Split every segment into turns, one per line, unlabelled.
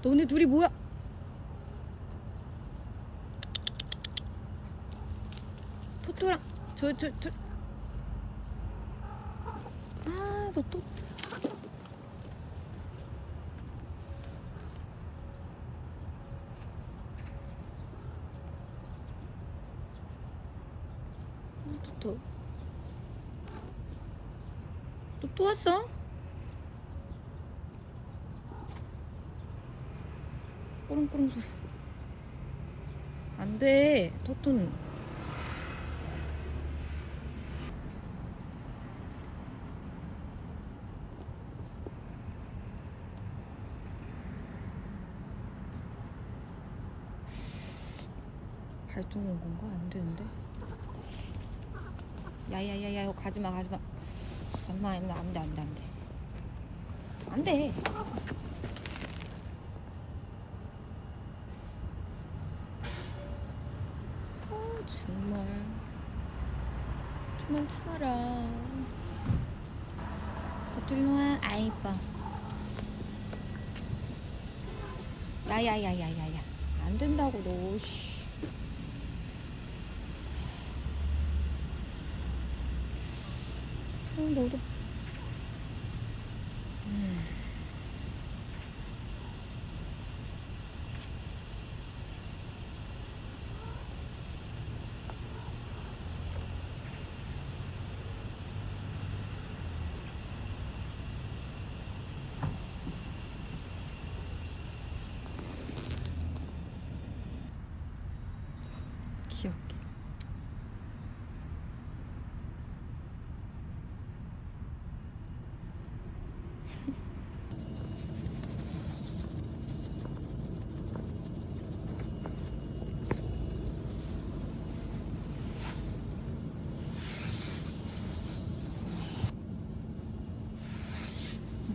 너네 둘이 뭐야? 토토랑 아, 너 또. 토토. 너 또 왔어? 꾸릉꾸릉 소리. 안 돼, 토토는. 발동 온 건가? 안 되는데. 야야야야, 이거 가지마. 엄마, 안 돼. 안 돼. 가지마. 정말. 좀만 참아라. 거들러와. 아이, 이뻐. 야야야야야야. 안 된다고, 너. 씨. 너도. 귀엽게.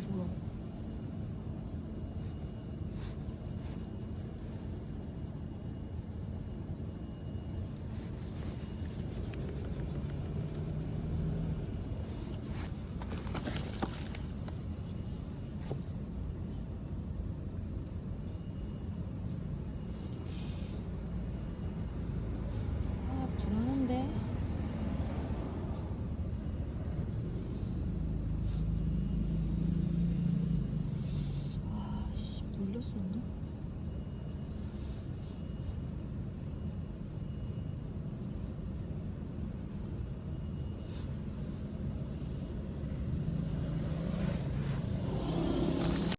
뭐야? 아, 불안한데. 아, 씨, 놀렸었나?